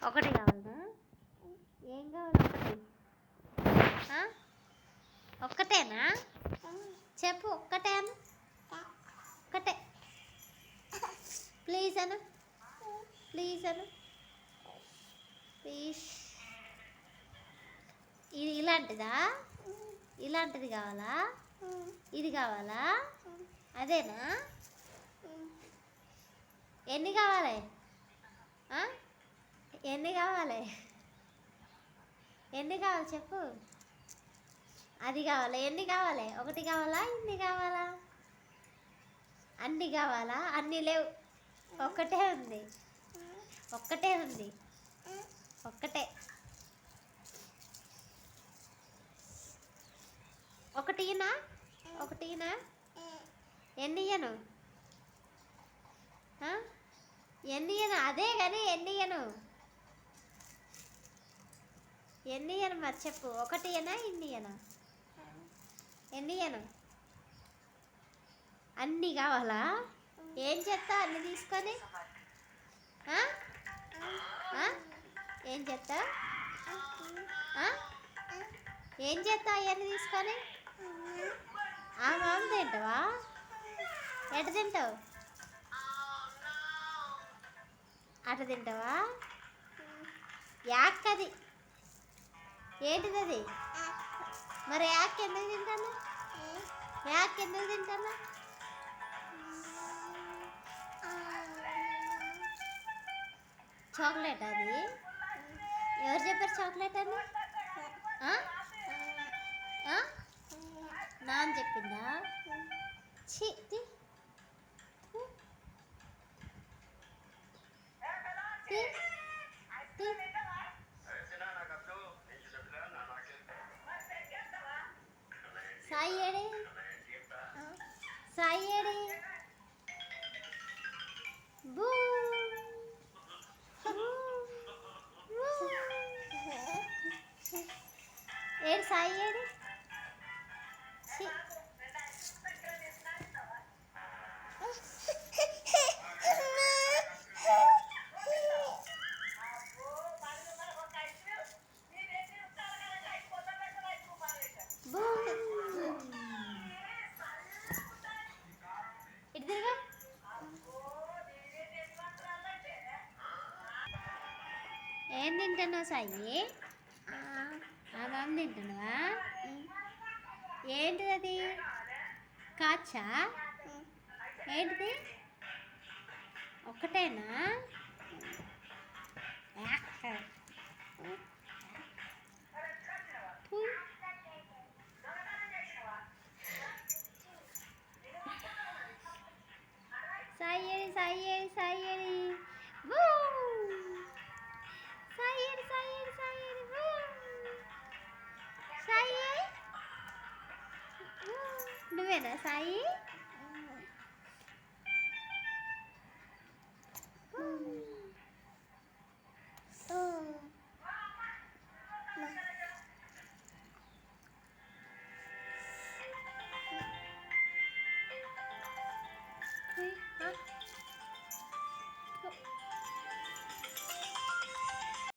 ఒకటి కావాలా? ఏం కావాలి? ఒక్కటేనా? చెప్పు, ఒక్కటేనా? ఒక్కటే. Please Anu, please Anu, please. ఇది ఇలాంటిదా? ఇలాంటిది కావాలా? ఇది కావాలా? అదేనా? ఎన్ని కావాలి? ఎన్ని కావాలి? ఎన్ని కావాలి చెప్పు. అది కావాలా? ఎన్ని కావాలి? ఒకటి కావాలా? ఇన్ని కావాలా? అన్ని కావాలా? అన్ని లేవు, ఒక్కటే ఉంది. ఒక్కటే ఉంది, ఒక్కటే. ఒకటినా? ఒకటినా? ఎన్ని ఇయ్యను? ఎన్ని ఇయ్యను? అదే కానీ ఎన్ని ఇయ్యను? ఎన్ని ఇయ్యను మరి చెప్పు. ఒకటి ఇయ్యనా? ఇన్ని ఇయ్యనా? ఎన్ని ఇయ్యను? అన్నీ కావాలా? ఏం చేస్తా అన్ని తీసుకొని? ఏం చేస్తా? ఏం చేస్తా అవన్నీ తీసుకొని? ఆ మామ తింటావా? ఎట తింటావు? అట తింటావా? యాక్ అది ఏంటిది అది? మరి యాక్ ఎందుకు తింటాను? యాక్ ఎందుకు తింటాను? చాక్లెట్ అది? ఎవరు చెప్పారు చాక్లెట్ అని? నాన్న చెప్పిందా? ఛీ. సాయి ఏడి? సాయి ఏడి? బూ. ఏడు సాయి ఏడి? ఏం తింటున్నావు సాయి? మామ తింటున్నావా? ఏంటిది అది? కాచా? ఏంటిది? ఒక్కటేనా? సాయి ఏడి? సాయి ఏడి? సాయి ఏడి? సాయి ఏడి? సాయి ఏడి? సాయి ఏడి? సాయి నువ్వేనా సాయి?